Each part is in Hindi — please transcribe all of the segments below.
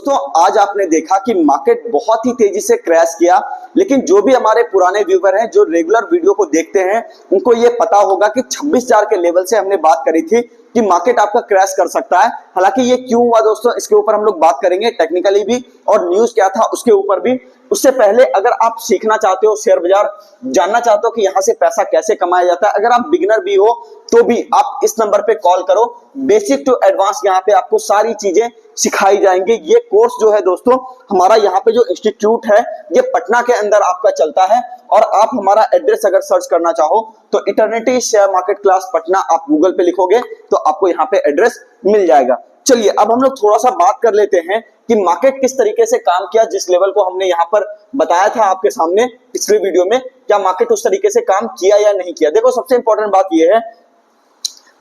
दोस्तों आज आपने देखा कि मार्केट बहुत ही तेजी से क्रैश किया, लेकिन जो भी हमारे पुराने व्यूवर हैं जो रेगुलर वीडियो को देखते हैं उनको ये पता होगा कि 26,000 के लेवल से हमने बात करी थी कि मार्केट आपका क्रैश कर सकता है। हालांकि ये क्यों हुआ दोस्तों, इसके ऊपर हम लोग बात करेंगे टेक्निकली भी और न्यूज क्या था उसके ऊपर भी। उससे पहले अगर आप सीखना चाहते हो शेयर बाजार, जानना चाहते हो कि यहां से पैसा कैसे कमाया जाता है, अगर आप बिगिनर भी हो तो भी आप इस नंबर पे कॉल करो। बेसिक टू एडवांस यहाँ पे आपको सारी चीजें सिखाई जाएंगी। ये कोर्स जो है दोस्तों हमारा यहाँ पे जो इंस्टीट्यूट है ये पटना के अंदर आपका चलता है। और आप हमारा एड्रेस अगर सर्च करना चाहो तो eternity share market class Patna आप गूगल पे लिखोगे तो आपको यहाँ पे एड्रेस मिल जाएगा। चलिए अब हम लोग थोड़ा सा बात कर लेते हैं कि मार्केट किस तरीके से काम किया। जिस लेवल को हमने यहाँ पर बताया था आपके सामने पिछले वीडियो में, क्या मार्केट उस तरीके से काम किया या नहीं किया। देखो सबसे इंपॉर्टेंट बात यह है,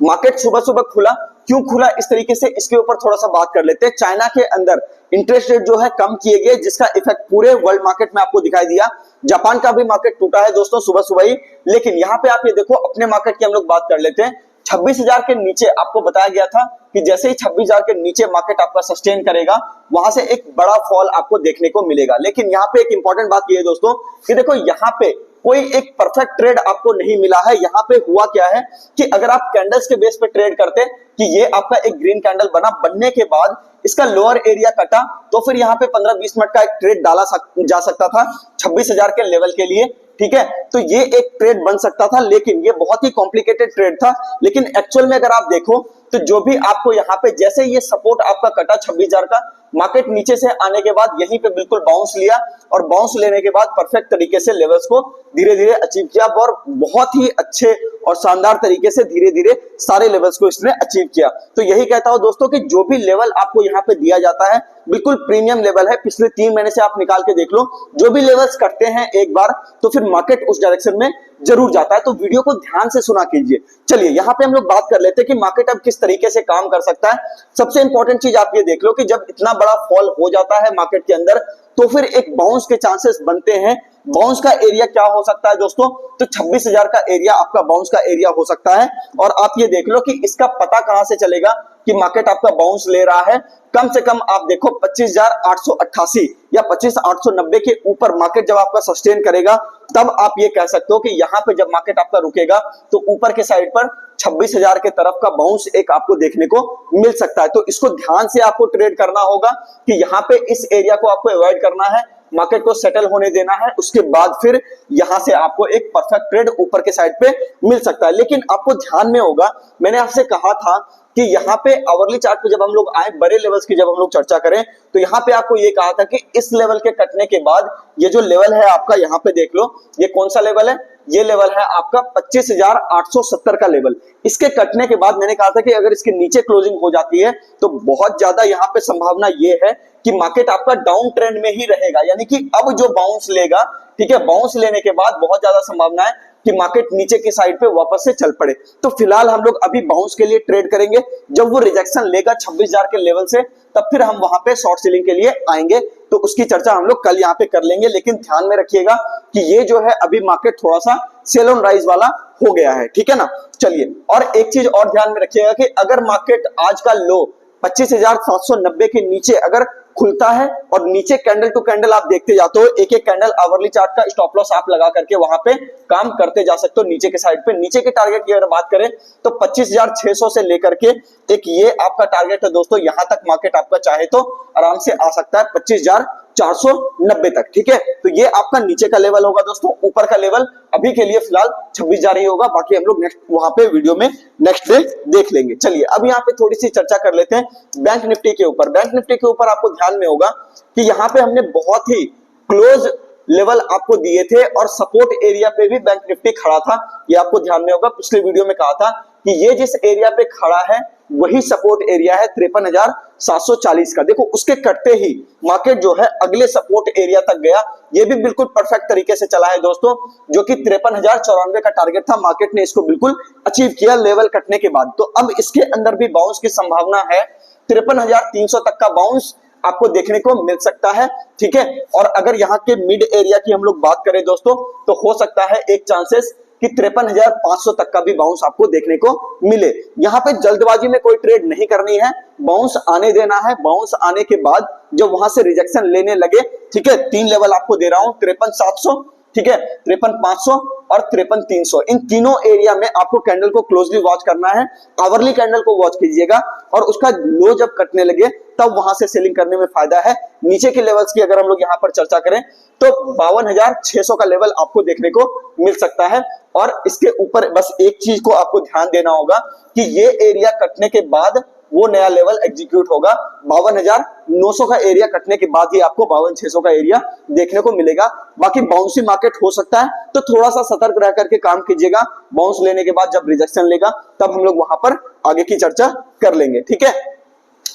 मार्केट सुबह सुबह खुला, क्यों खुला इस तरीके से, इसके ऊपर थोड़ा सा बात कर लेते हैं। चाइना के अंदर इंटरेस्ट रेट जो है कम किए गए, जिसका इफेक्ट पूरे वर्ल्ड मार्केट में आपको दिखाई दिया। जापान का भी मार्केट टूटा है दोस्तों सुबह सुबह ही। लेकिन यहाँ पे आप ये देखो अपने मार्केट की हम लोग बात कर लेते हैं। 26,000 के नीचे आपको बताया गया था कि जैसे ही 26,000 के नीचे मार्केट आपका सस्टेन करेगा वहां से एक बड़ा फॉल आपको देखने को मिलेगा। लेकिन यहाँ पे एक इंपॉर्टेंट बात ये है दोस्तों कि देखो यहाँ पे कोई एक परफेक्ट ट्रेड आपको नहीं मिला है। यहाँ पे हुआ क्या है कि अगर आप कैंडल्स के बेस पे ट्रेड करते कि ये आपका एक ग्रीन कैंडल बना, बनने के बाद इसका लोअर एरिया कटा तो फिर यहाँ पे 15-20 मिनट का एक ट्रेड डाला जा सकता था 26,000 के लेवल के लिए, ठीक है। तो ये एक ट्रेड बन सकता था, लेकिन ये बहुत ही कॉम्प्लिकेटेड ट्रेड था। लेकिन एक्चुअल में अगर आप देखो तो जो भी आपको यहाँ पे जैसे ये सपोर्ट आपका कटा 26,000 का, मार्केट नीचे से आने के बाद यहीं पे बिल्कुल बाउंस लिया और बाउंस लेने के बाद परफेक्ट तरीके से लेवल्स को धीरे धीरे अचीव किया और बहुत ही अच्छे और शानदार तरीके से धीरे धीरे सारे लेवल्स को इसने अचीव किया। तो यही कहता हूं दोस्तों कि जो भी लेवल आपको यहाँ पे दिया जाता है बिल्कुल प्रीमियम लेवल है। पिछले 3 महीने से आप निकाल के देख लो, जो भी लेवल्स करते हैं एक बार तो फिर मार्केट उस डायरेक्शन में जरूर जाता है। तो वीडियो को ध्यान से सुना कीजिए। चलिए यहाँ पे हम लोग बात कर लेते हैं कि मार्केट अब किस तरीके से काम कर सकता है। सबसे इंपॉर्टेंट चीज आप ये देख लो कि जब इतना बड़ा फॉल हो जाता है मार्केट के अंदर तो फिर एक बाउंस के चांसेस बनते हैं। बाउंस का एरिया क्या हो सकता है दोस्तों, तो 26,000 का एरिया आपका बाउंस का एरिया हो सकता है। और आप ये देख लो कि इसका पता कहां से चलेगा कि मार्केट आपका बाउंस ले रहा है। कम से कम आप देखो 25,888 या 25,890 के ऊपर मार्केट जब आपका सस्टेन करेगा तब आप ये कह सकते हो कि यहाँ पे जब मार्केट आपका रुकेगा तो ऊपर के साइड पर 26,000 के तरफ का बाउंस एक आपको देखने को मिल सकता है। तो इसको ध्यान से आपको ट्रेड करना होगा कि यहाँ पे इस एरिया को आपको अवॉइड करना है, मार्केट को सेटल होने देना है, उसके बाद फिर यहां से आपको एक परफेक्ट ट्रेड ऊपर के साइड पे मिल सकता है। लेकिन आपको ध्यान में होगा, मैंने आपसे कहा था कि यहाँ पे आवरली चार्ट पे जब हम लोग आए, बड़े लेवल्स की जब हम लोग चर्चा करें तो यहाँ पे आपको ये कहा था कि इस लेवल के कटने के बाद ये जो लेवल है आपका, यहाँ पे देख लो ये कौन सा लेवल है, ये लेवल है आपका 25,870 का लेवल। इसके कटने के बाद मैंने कहा था कि अगर इसके नीचे क्लोजिंग हो जाती है तो बहुत ज्यादा यहाँ पे संभावना ये है कि मार्केट आपका डाउन ट्रेंड में ही रहेगा। यानी कि अब जो बाउंस लेगा, ठीक है, बाउंस लेने के बाद बहुत ज्यादा संभावना है कि मार्केट नीचे की साइड पे वापस से चल पड़े। तो फिलहाल हम लोग अभी बाउंस के लिए ट्रेड करेंगे। जब वो रिजेक्शन लेगा 26,000 के लेवल से तब फिर हम वहां पे शॉर्ट सेलिंग के लिए आएंगे। तो उसकी चर्चा हम लोग कल यहाँ पे कर लेंगे। लेकिन ध्यान में रखिएगा कि ये जो है अभी मार्केट थोड़ा सा सेल ऑन राइज वाला हो गया है, ठीक है ना। चलिए और एक चीज और ध्यान में रखिएगा कि अगर मार्केट आज का लो 25,790 के नीचे अगर खुलता है और नीचे कैंडल टू कैंडल आप देखते जाते हो, एक एक कैंडल आवरली चार्ट का स्टॉप लॉस आप लगा करके वहां पे काम करते जा सकते हो नीचे के साइड पे। नीचे के टारगेट की अगर बात करें तो 25,600 से लेकर के एक ये आपका टारगेट है दोस्तों, यहां तक मार्केट आपका चाहे तो आराम से आ सकता है 25,490 तक, ठीक है। तो ये आपका नीचे का लेवल होगा दोस्तों। ऊपर का लेवल अभी के लिए फिलहाल 26,000 ही होगा, बाकी हम लोग नेक्स्ट वहां पे वीडियो में नेक्स्ट डे देख लेंगे। चलिए अब यहाँ पे थोड़ी सी चर्चा कर लेते हैं बैंक निफ्टी के ऊपर। बैंक निफ्टी के ऊपर आपको ध्यान में होगा कि यहाँ पे हमने बहुत ही क्लोज लेवल आपको दिए थे और सपोर्ट एरिया पे भी बैंक निफ्टी खड़ा था। ये आपको ध्यान में होगा, पिछले वीडियो में कहा था कि ये जिस एरिया पे खड़ा है वही सपोर्ट एरिया है 53,740 का। देखो उसके कटते ही मार्केट जो है अगले सपोर्ट एरिया तक गया। ये भी बिल्कुल परफेक्ट तरीके से चला है दोस्तों, जो कि 53,094 का टारगेट था। मार्केट ने इसको बिल्कुल अचीव किया लेवल कटने के बाद। तो अब इसके अंदर भी बाउंस की संभावना है, 53,300 तक का बाउंस आपको देखने को मिल सकता है, ठीक है। और अगर यहाँ के मिड एरिया की हम लोग बात करें दोस्तों तो हो सकता है एक चांसेस कि 53,500 तक का भी बाउंस आपको देखने को मिले। यहाँ पे जल्दबाजी में कोई ट्रेड नहीं करनी है, बाउंस आने देना है। बाउंस आने के बाद जब वहां से रिजेक्शन लेने लगे, ठीक है, 3 लेवल आपको दे रहा हूं, 53,700, ठीक है, 53,500 और 53,300, इन तीनों एरिया में आपको कैंडल को क्लोजली वॉच करना है। आवरली कैंडल को वॉच कीजिएगा और उसका लो जब कटने लगे तब वहां से सेलिंग करने में फायदा है। नीचे के लेवल्स की अगर हम लोग यहां पर चर्चा करें तो 52,600 का लेवल आपको देखने को मिल सकता है। और इसके ऊपर बस एक चीज को आपको ध्यान देना होगा कि ये एरिया कटने के बाद वो नया लेवल एग्जीक्यूट होगा। 52,900 का एरिया कटने के बाद ही आपको 52,600 का एरिया देखने को मिलेगा। बाकी बाउंसी मार्केट हो सकता है, तो थोड़ा सा सतर्क रह करके काम कीजिएगा। बाउंस लेने के बाद जब रिजेक्शन लेगा तब हम लोग वहां पर आगे की चर्चा कर लेंगे, ठीक है।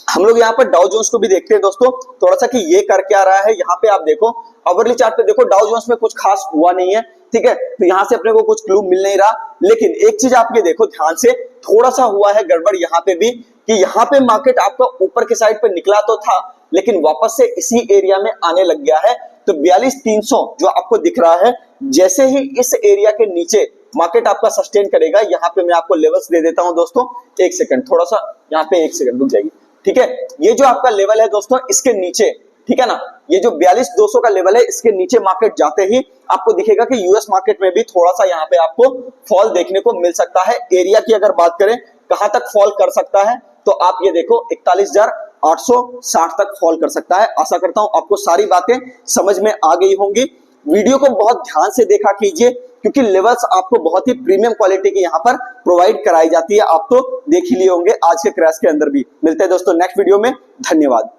हम लोग यहाँ पर डाउ जोन्स को भी देखते हैं दोस्तों, थोड़ा सा कि ये कर क्या रहा है। यहाँ पे आप देखो, आवरली चार्ट पे देखो, डाउ जोन्स में कुछ खास हुआ नहीं है, ठीक है, तो यहाँ से अपने को कुछ क्लू मिल नहीं रहा। लेकिन एक चीज आप ये देखो ध्यान से, थोड़ा सा हुआ है गड़बड़ यहाँ पे भी, कि यहाँ पे मार्केट आपका ऊपर के साइड पे निकला तो था, लेकिन वापस से इसी एरिया में आने लग गया है। तो 42,300 जो आपको दिख रहा है, जैसे ही इस एरिया के नीचे मार्केट आपका सस्टेन करेगा, यहाँ पे मैं आपको लेवल्स दे देता हूं दोस्तों। एक सेकंड, थोड़ा सा यहाँ पे एक सेकंड रुक जाइए, ठीक है। ये जो आपका लेवल है दोस्तों, इसके नीचे, ठीक है ना, ये जो 42,200 का लेवल है, इसके नीचे मार्केट जाते ही आपको दिखेगा कि यूएस मार्केट में भी थोड़ा सा यहाँ पे आपको फॉल देखने को मिल सकता है। एरिया की अगर बात करें कहां तक फॉल कर सकता है, तो आप ये देखो 41,860 तक फॉल कर सकता है। आशा करता हूं आपको सारी बातें समझ में आ गई होंगी। वीडियो को बहुत ध्यान से देखा कीजिए, क्योंकि लेवल्स आपको बहुत ही प्रीमियम क्वालिटी की यहाँ पर प्रोवाइड कराई जाती है। आप तो देख ही लिए होंगे आज के क्रैश के अंदर भी। मिलते हैं दोस्तों नेक्स्ट वीडियो में, धन्यवाद।